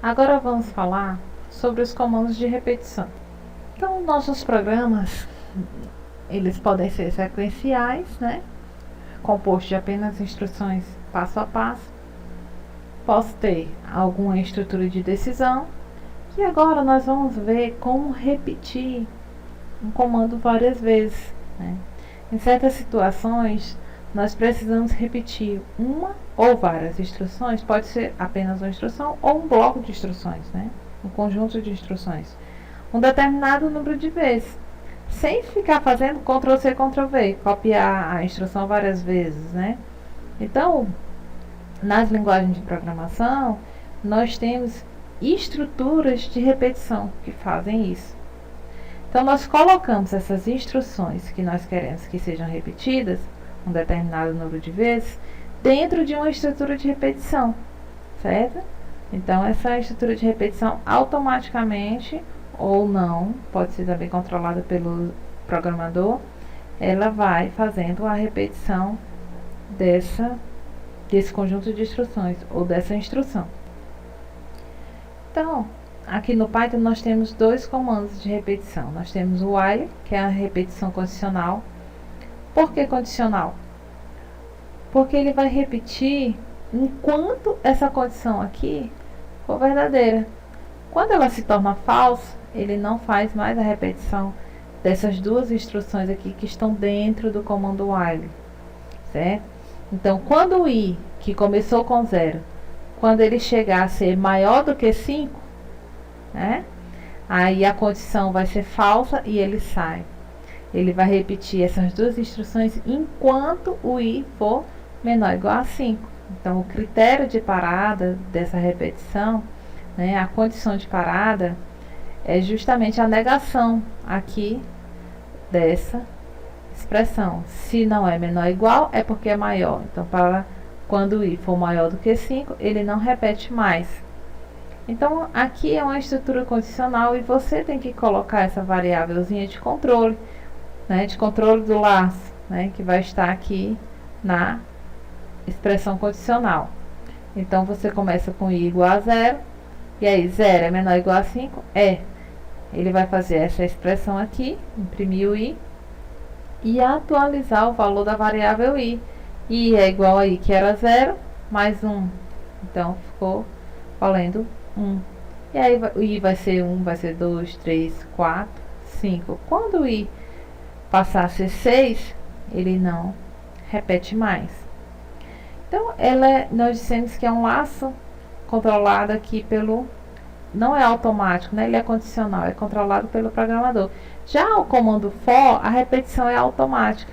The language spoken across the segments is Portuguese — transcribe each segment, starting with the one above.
Agora vamos falar sobre os comandos de repetição. Então, nossos programas, eles podem ser sequenciais, né? Composto de apenas instruções passo a passo. Posso ter alguma estrutura de decisão. E agora nós vamos ver como repetir um comando várias vezes, né? Em certas situações, nós precisamos repetir uma ou várias instruções, pode ser apenas uma instrução ou um bloco de instruções, né? Um conjunto de instruções, um determinado número de vezes, sem ficar fazendo Ctrl+C, Ctrl+V, copiar a instrução várias vezes, né? Então, nas linguagens de programação, nós temos estruturas de repetição que fazem isso. Então, nós colocamos essas instruções que nós queremos que sejam repetidas, um determinado número de vezes, dentro de uma estrutura de repetição, certo? Então, essa estrutura de repetição, automaticamente, ou não, pode ser também controlada pelo programador, ela vai fazendo a repetição desse conjunto de instruções, ou dessa instrução. Então, aqui no Python nós temos dois comandos de repetição. Nós temos o while, que é a repetição condicional. Por que condicional? Porque ele vai repetir enquanto essa condição aqui for verdadeira. Quando ela se torna falsa, ele não faz mais a repetição dessas duas instruções aqui que estão dentro do comando while, certo? Então, quando o i, que começou com 0, quando ele chegar a ser maior do que 5, né? Aí a condição vai ser falsa e ele sai. Ele vai repetir essas duas instruções enquanto o i for menor ou igual a 5. Então, o critério de parada dessa repetição, né, a condição de parada, é justamente a negação aqui dessa expressão. Se não é menor ou igual, é porque é maior. Então, quando o i for maior do que 5, ele não repete mais. Então, aqui é uma estrutura condicional e você tem que colocar essa variávelzinha de controle, né, de controle do laço, né, que vai estar aqui na expressão condicional. Então, você começa com i igual a 0, e aí 0 é menor ou igual a 5? É. Ele vai fazer essa expressão aqui, imprimir o i, e atualizar o valor da variável i. I é igual a i, que era 0, mais 1. Então, ficou valendo 1. E aí, o i vai ser 1, vai ser 2, 3, 4, 5. Quando o i passar a ser 6, ele não repete mais. Então, nós dissemos que é um laço controlado aqui pelo... Não é automático, né? Ele é condicional, é controlado pelo programador. Já o comando for, a repetição é automática.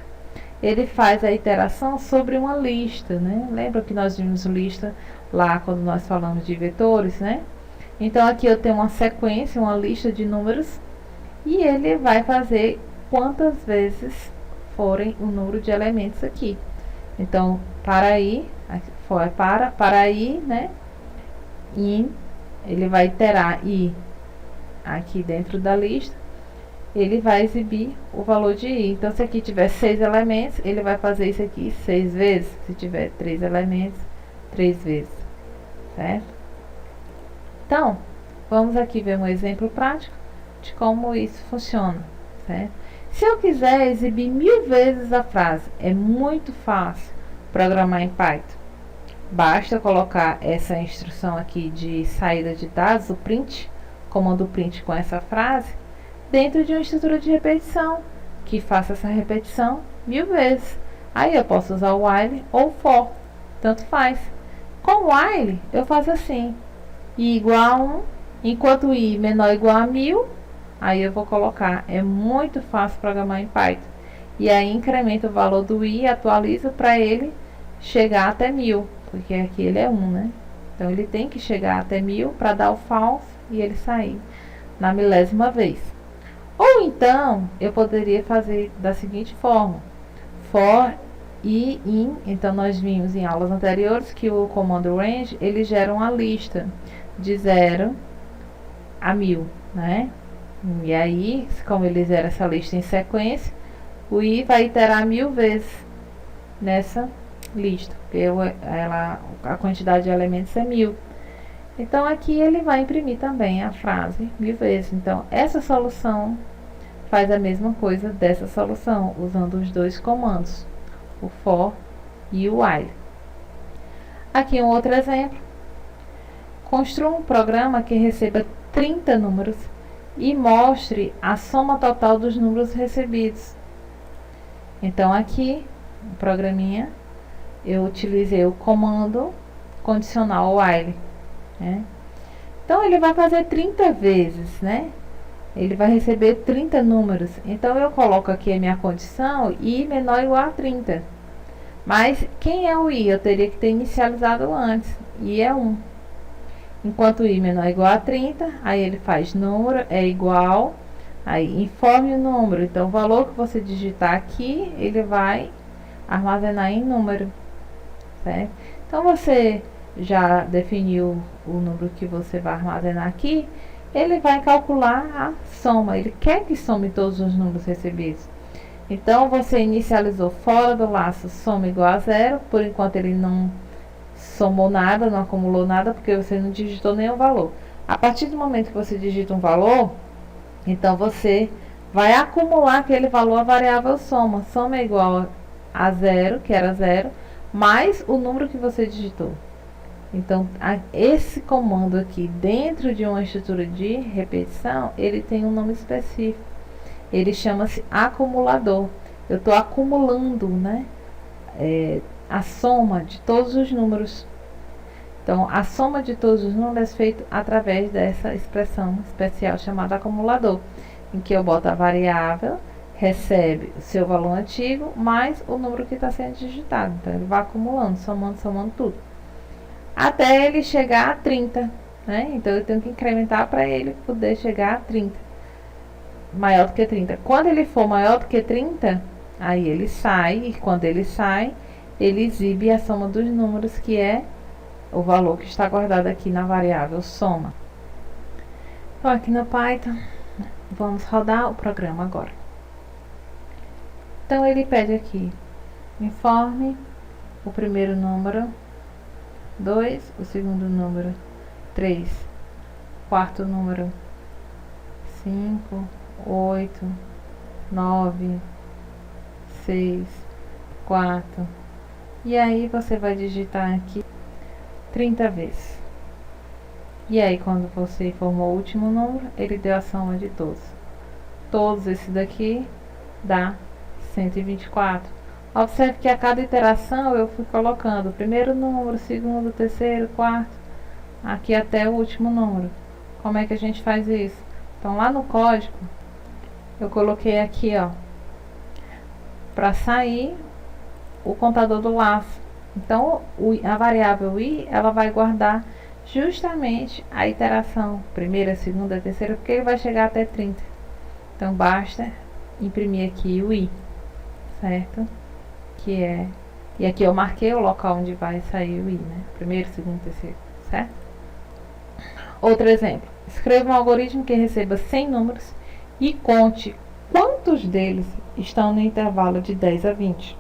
Ele faz a iteração sobre uma lista, né? Lembra que nós vimos lista lá quando nós falamos de vetores, né? Então, aqui eu tenho uma sequência, uma lista de números, e ele vai fazer quantas vezes forem o número de elementos aqui. Então, para i, for para i, né? In, ele vai iterar i aqui dentro da lista, ele vai exibir o valor de i. Então, se aqui tiver 6 elementos, ele vai fazer isso aqui 6 vezes. Se tiver 3 elementos, 3 vezes, certo? Então, vamos aqui ver um exemplo prático de como isso funciona, certo? Se eu quiser exibir 1000 vezes a frase, é muito fácil programar em Python. Basta colocar essa instrução aqui de saída de dados, o print, comando print com essa frase, dentro de uma estrutura de repetição, que faça essa repetição 1000 vezes. Aí eu posso usar o while ou for, tanto faz. Com o while, eu faço assim, i igual a 1, enquanto i menor ou igual a 1000, aí eu vou colocar, é muito fácil programar em Python. E aí incrementa o valor do i, atualiza para ele chegar até 1000, porque aqui ele é 1, né? Então, ele tem que chegar até 1000 para dar o false e ele sair na milésima vez. Ou então, eu poderia fazer da seguinte forma. For e in, então nós vimos em aulas anteriores que o comando range, ele gera uma lista de 0 a 1000, né? E aí, como ele gera essa lista em sequência, o i vai iterar 1000 vezes nessa lista, porque a quantidade de elementos é 1000. Então, aqui ele vai imprimir também a frase 1000 vezes. Então, essa solução faz a mesma coisa dessa solução, usando os dois comandos, o for e o while. Aqui um outro exemplo. Construa um programa que receba 30 números e mostre a soma total dos números recebidos. Então, aqui, no programinha, eu utilizei o comando condicional while. Então, ele vai fazer 30 vezes, né? Ele vai receber 30 números. Então, eu coloco aqui a minha condição i menor ou igual a 30. Mas, quem é o i? Eu teria que ter inicializado antes. I é 1. Enquanto i menor ou igual a 30, aí ele faz número é igual, aí informe o número. Então, o valor que você digitar aqui, ele vai armazenar em número, certo? Então, você já definiu o número que você vai armazenar aqui, ele vai calcular a soma. Ele quer que some todos os números recebidos. Então, você inicializou fora do laço soma igual a 0. Por enquanto, ele não somou nada, não acumulou nada, porque você não digitou nenhum valor. A partir do momento que você digita um valor, então você vai acumular aquele valor à variável soma. Soma é igual a 0, que era 0, mais o número que você digitou. Então, esse comando aqui, dentro de uma estrutura de repetição, ele tem um nome específico. Ele chama-se acumulador. Eu estou acumulando, né, a soma de todos os números. Então, a soma de todos os números é feita através dessa expressão especial chamada acumulador, em que eu boto a variável, recebe o seu valor antigo, mais o número que está sendo digitado. Então, ele vai acumulando, somando tudo, até ele chegar a 30, né? Então, eu tenho que incrementar para ele poder chegar a 30, maior do que 30. Quando ele for maior do que 30, aí ele sai, e quando ele sai, ele exibe a soma dos números, que é o valor que está guardado aqui na variável soma. Então, aqui no Python, vamos rodar o programa agora. Então, ele pede aqui, informe o primeiro número, 2, o segundo número, 3, quarto número, 5, 8, 9, 6, 4. E aí, você vai digitar aqui 30 vezes. E aí, quando você informou o último número, ele deu a soma de todos. Todos esse daqui dá 124. Observe que a cada iteração eu fui colocando o primeiro número, segundo, terceiro, quarto, aqui até o último número. Como é que a gente faz isso? Então, lá no código, eu coloquei aqui, ó, para sair o contador do laço. Então, a variável i, ela vai guardar justamente a iteração, primeira, segunda, terceira, porque ele vai chegar até 30. Então, basta imprimir aqui o i, certo? E aqui eu marquei o local onde vai sair o i, né? Primeiro, segundo, terceiro, certo? Outro exemplo. Escreva um algoritmo que receba 100 números e conte quantos deles estão no intervalo de 10 a 20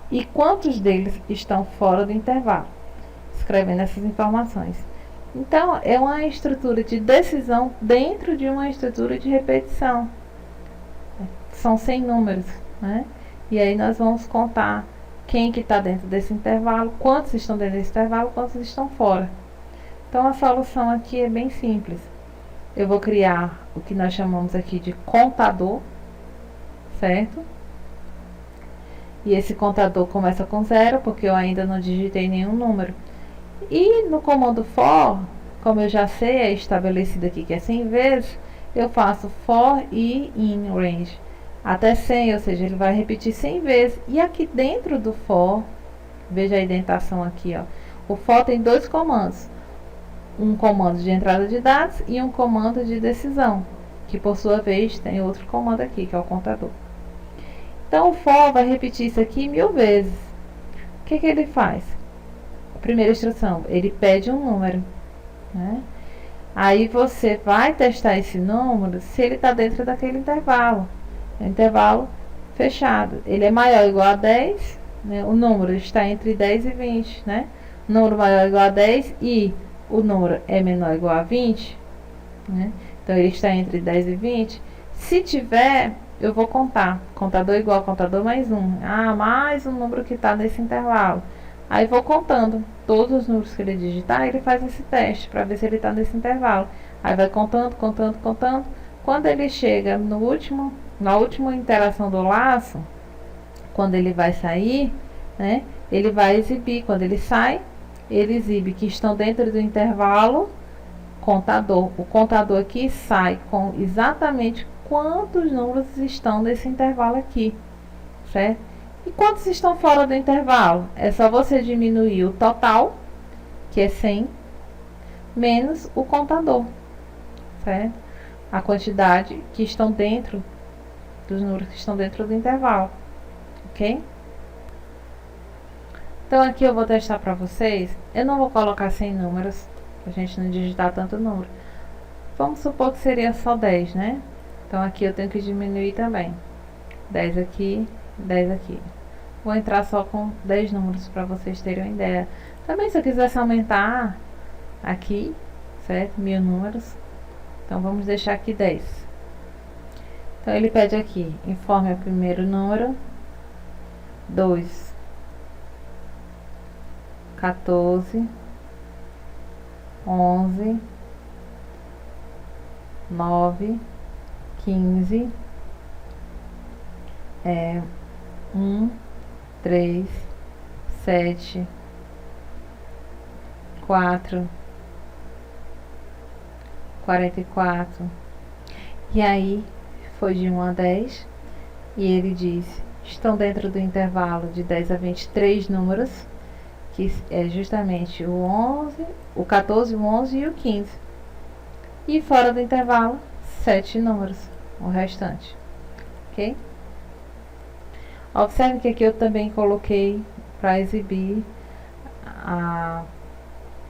e quantos deles estão fora do intervalo, escrevendo essas informações. Então, é uma estrutura de decisão dentro de uma estrutura de repetição. São 100 números, né? E aí nós vamos contar quem que está dentro desse intervalo, quantos estão dentro desse intervalo, quantos estão fora. Então, a solução aqui é bem simples. Eu vou criar o que nós chamamos aqui de contador, certo? E esse contador começa com 0, porque eu ainda não digitei nenhum número. E no comando for, como eu já sei, é estabelecido aqui que é 100 vezes, eu faço for e in range até 100, ou seja, ele vai repetir 100 vezes. E aqui dentro do for, veja a indentação aqui, ó. O for tem dois comandos. Um comando de entrada de dados e um comando de decisão, que por sua vez tem outro comando aqui, que é o contador. Então, o for vai repetir isso aqui 1000 vezes. O que ele faz? A primeira instrução, ele pede um número, né? Aí você vai testar esse número se ele está dentro daquele intervalo. É um intervalo fechado. Ele é maior ou igual a 10, né? O número está entre 10 e 20, né? O número maior ou igual a 10 e o número é menor ou igual a 20, né? Então ele está entre 10 e 20. Se tiver, eu vou contar. Contador igual, contador mais um. Ah, mais um número que está nesse intervalo. Aí vou contando todos os números que ele digitar, ele faz esse teste para ver se ele está nesse intervalo. Aí vai contando, contando, contando. Quando ele chega na última interação do laço, quando ele vai sair, né, ele vai exibir. Quando ele sai, ele exibe que estão dentro do intervalo contador. O contador aqui sai com exatamente quantos números estão nesse intervalo aqui, certo? E quantos estão fora do intervalo? É só você diminuir o total, que é 100, menos o contador, certo? A quantidade que estão dentro dos números que estão dentro do intervalo, ok? Então aqui eu vou testar para vocês. Eu não vou colocar 100 números, pra gente não digitar tanto número. Vamos supor que seria só 10, né? Então aqui eu tenho que diminuir também. 10 aqui, 10 aqui. Vou entrar só com 10 números para vocês terem uma ideia. Também se eu quisesse aumentar aqui, certo? 1000 números. Então vamos deixar aqui 10. Então ele pede aqui, informe o primeiro número. 2, 14, 11, 9, 15, 1, 3, 7, 4, 44. E aí foi de 1 a 10 e ele disse: estão dentro do intervalo de 10 a 23 números, que é justamente o 11, o 14, o 11 e o 15. E fora do intervalo, 7 números, o restante. Ok? Observe que aqui eu também coloquei para exibir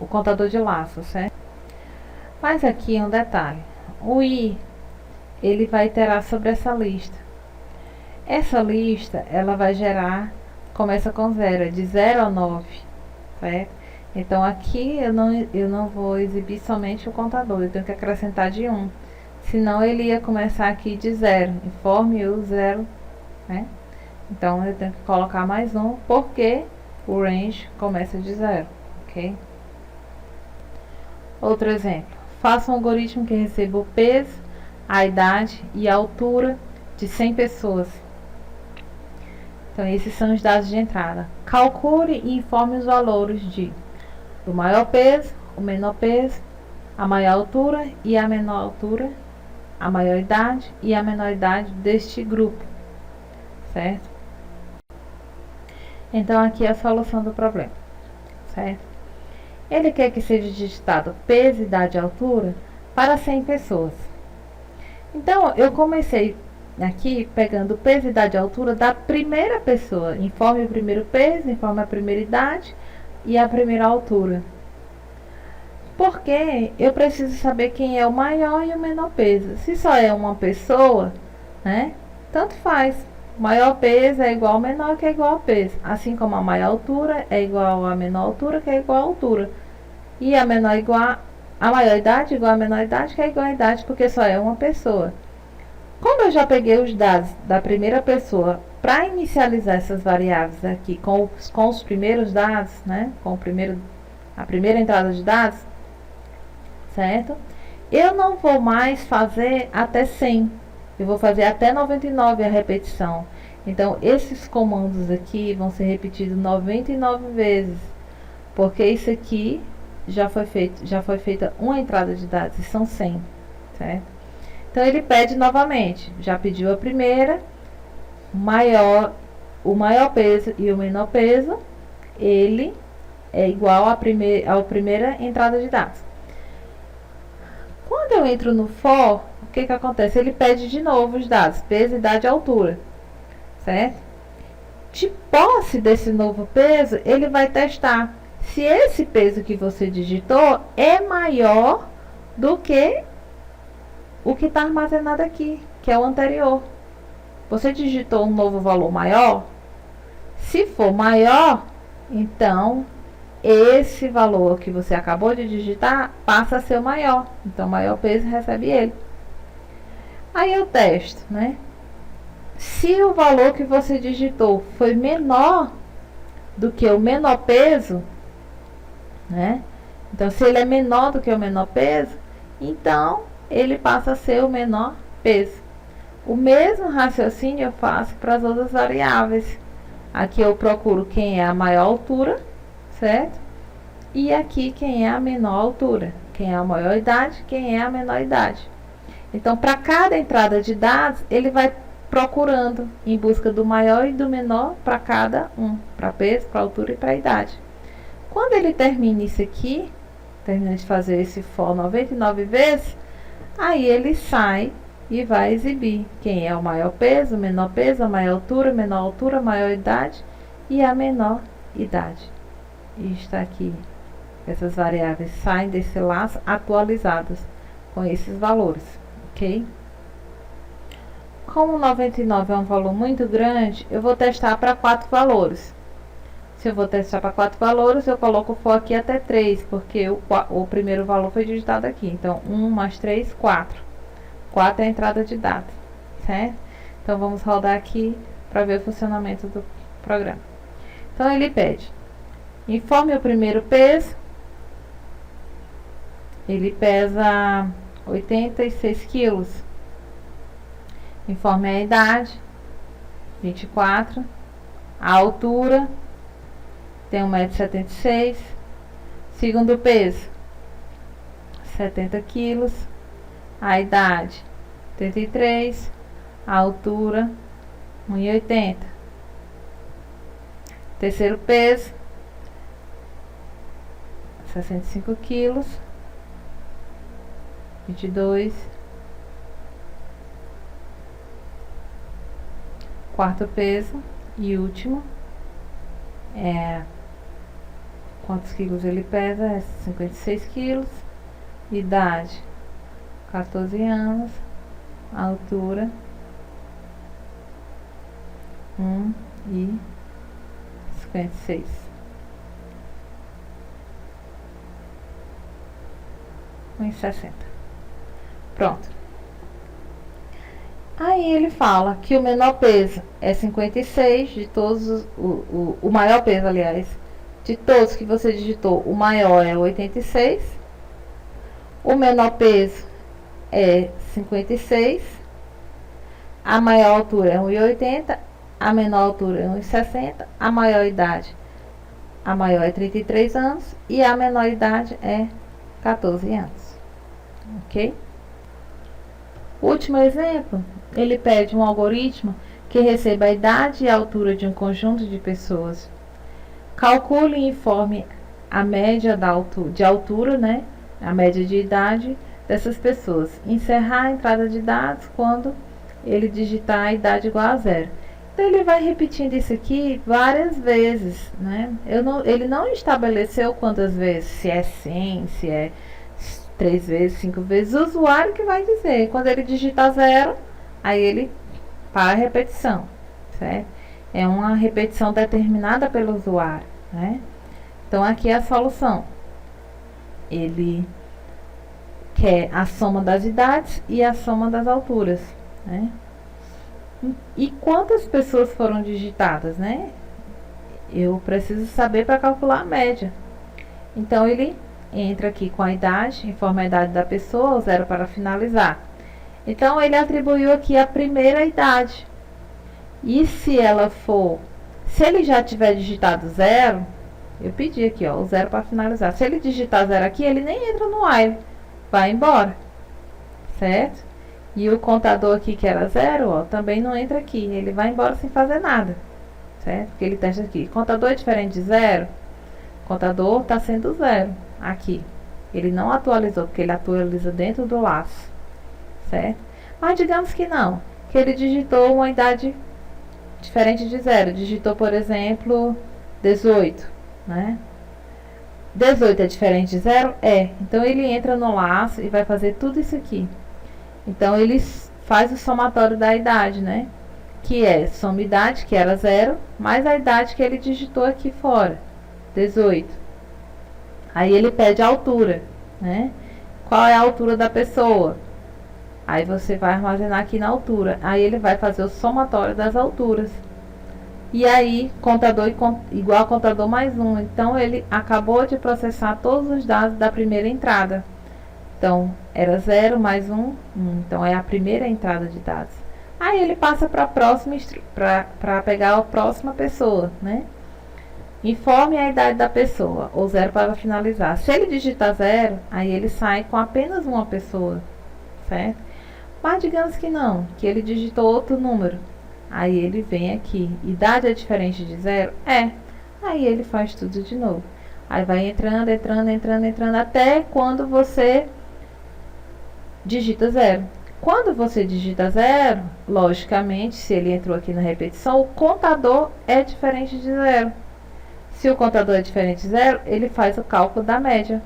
o contador de laços, certo? Mas aqui um detalhe. O I, ele vai iterar sobre essa lista. Essa lista, ela vai gerar, começa com 0, de 0 a 9, certo? Então aqui eu não vou exibir somente o contador, eu tenho que acrescentar de 1. Senão ele ia começar aqui de 0, informe o 0, né? Então eu tenho que colocar mais 1, porque o range começa de 0, ok? Outro exemplo. Faça um algoritmo que receba o peso, a idade e a altura de 100 pessoas. Então esses são os dados de entrada. Calcule e informe os valores do maior peso, o menor peso, a maior altura e a menor altura, a maior idade e a menor idade deste grupo, certo? Então aqui é a solução do problema, certo? Ele quer que seja digitado peso, idade e altura para 100 pessoas. Então eu comecei aqui pegando peso, idade e altura da primeira pessoa. Informe o primeiro peso, informe a primeira idade e a primeira altura. Porque eu preciso saber quem é o maior e o menor peso. Se só é uma pessoa, né? Tanto faz. O maior peso é igual ao menor, que é igual ao peso. Assim como a maior altura é igual à menor altura, que é igual à altura. E a menor igual a maior idade igual à menor idade, que é igual à idade, porque só é uma pessoa. Como eu já peguei os dados da primeira pessoa para inicializar essas variáveis aqui com os primeiros dados, né? A primeira entrada de dados, certo? Eu não vou mais fazer até 100. Eu vou fazer até 99 a repetição. Então, esses comandos aqui vão ser repetidos 99 vezes. Porque isso aqui já foi feita uma entrada de dados e são 100, certo? Então, ele pede novamente. Já pediu a primeira, o maior peso e o menor peso, ele é igual à primeira entrada de dados. Quando eu entro no for, o que acontece? Ele pede de novo os dados, peso, idade e altura, certo? De posse desse novo peso, ele vai testar se esse peso que você digitou é maior do que o que está armazenado aqui, que é o anterior. Você digitou um novo valor maior? Se for maior, então esse valor que você acabou de digitar passa a ser o maior. Então, o maior peso recebe ele. Aí eu testo, né? Se o valor que você digitou foi menor do que o menor peso, né? Então, se ele é menor do que o menor peso, então ele passa a ser o menor peso. O mesmo raciocínio eu faço para as outras variáveis. Aqui eu procuro quem é a maior altura, certo? E aqui quem é a menor altura, quem é a maior idade, quem é a menor idade. Então, para cada entrada de dados, ele vai procurando em busca do maior e do menor para cada um, para peso, para altura e para idade. Quando ele termina isso aqui, termina de fazer esse for 99 vezes, aí ele sai e vai exibir quem é o maior peso, a maior altura, maior idade e a menor idade. E está aqui. Essas variáveis saem desse laço atualizadas com esses valores, ok? Como 99 é um valor muito grande, eu vou testar para 4 valores. Se eu vou testar para 4 valores, eu coloco o for aqui até 3, porque o primeiro valor foi digitado aqui. Então, 1 mais 3, 4. 4 é a entrada de dados, certo? Então, vamos rodar aqui para ver o funcionamento do programa. Então, ele pede, informe o primeiro peso. Ele pesa 86 quilos. Informe a idade, 24. A altura, tem 1,76 m. Segundo peso, 70 quilos. A idade, 33. A altura, 1,80 m. Terceiro peso, 65 quilos. 22. Quarto peso e último, quantos quilos ele pesa? É 56 quilos. Idade, 14 anos. Altura, 1,56 m. e 60. Pronto. Aí ele fala que o menor peso é 56 de todos, o maior peso, aliás, de todos que você digitou, o maior é 86. O menor peso é 56. A maior altura é 1,80. A menor altura é 1,60. A maior idade, a maior é 33 anos e a menor idade é 14 anos. Ok? Último exemplo, ele pede um algoritmo que receba a idade e a altura de um conjunto de pessoas. Calcule e informe a média de altura, né? A média de idade dessas pessoas. Encerrar a entrada de dados quando ele digitar a idade igual a 0. Então, ele vai repetindo isso aqui várias vezes, né? Ele não estabeleceu quantas vezes, se é 100, se é 3 vezes, 5 vezes, o usuário que vai dizer. Quando ele digitar 0, aí ele para a repetição, certo? É uma repetição determinada pelo usuário, né? Então, aqui é a solução. Ele quer a soma das idades e a soma das alturas, né? E quantas pessoas foram digitadas, né? Eu preciso saber para calcular a média. Então, ele entra aqui com a idade, informa a idade da pessoa, o 0 para finalizar. Então, ele atribuiu aqui a primeira idade. E se ele já tiver digitado 0, eu pedi aqui, ó, o 0 para finalizar. Se ele digitar 0 aqui, ele nem entra no while, vai embora, certo? E o contador aqui, que era 0, ó, também não entra aqui, ele vai embora sem fazer nada, certo? Porque ele testa aqui, contador é diferente de 0, contador está sendo 0. Aqui, ele não atualizou, porque ele atualiza dentro do laço, certo? Mas digamos que não, que ele digitou uma idade diferente de 0, digitou, por exemplo, 18, né? 18 é diferente de 0? É. Então, ele entra no laço e vai fazer tudo isso aqui. Então, ele faz o somatório da idade, né? Que é soma idade, que era 0, mais a idade que ele digitou aqui fora, 18. Aí ele pede a altura, né? Qual é a altura da pessoa? Aí você vai armazenar aqui na altura. Aí ele vai fazer o somatório das alturas. E aí, contador igual a contador mais um. Então, ele acabou de processar todos os dados da primeira entrada. Então, era 0 mais 1. Então, é a primeira entrada de dados. Aí, ele passa para a próxima, para pegar a próxima pessoa, né? Informe a idade da pessoa, ou 0 para finalizar. Se ele digitar 0, aí ele sai com apenas uma pessoa, certo? Mas digamos que não, que ele digitou outro número. Aí ele vem aqui, idade é diferente de 0? É. Aí ele faz tudo de novo. Aí vai entrando, até quando você digita 0. Quando você digita 0, logicamente, se ele entrou aqui na repetição, o contador é diferente de 0. Se o contador é diferente de 0, ele faz o cálculo da média.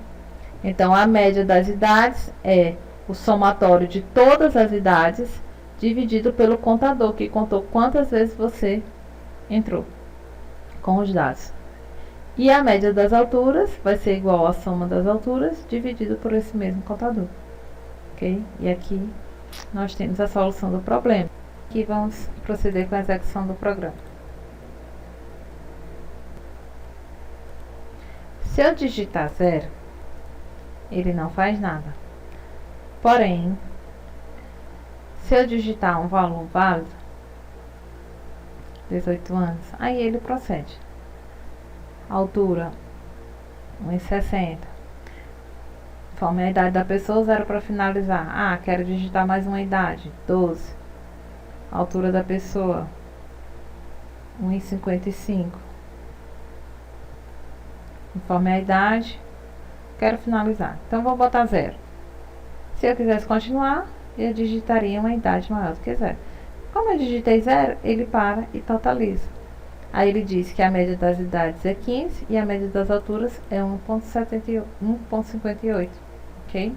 Então, a média das idades é o somatório de todas as idades dividido pelo contador, que contou quantas vezes você entrou com os dados. E a média das alturas vai ser igual à soma das alturas dividido por esse mesmo contador. Ok? E aqui nós temos a solução do problema. Aqui vamos proceder com a execução do programa. Se eu digitar 0, ele não faz nada. Porém, se eu digitar um valor válido, 18 anos, aí ele procede. Altura, 1,60. Informe a idade da pessoa, 0 para finalizar. Ah, quero digitar mais uma idade, 12. Altura da pessoa, 1,55. Informe a idade, quero finalizar. Então, vou botar 0. Se eu quisesse continuar, eu digitaria uma idade maior do que 0. Como eu digitei 0, ele para e totaliza. Aí ele diz que a média das idades é 15 e a média das alturas é 1,58, ok?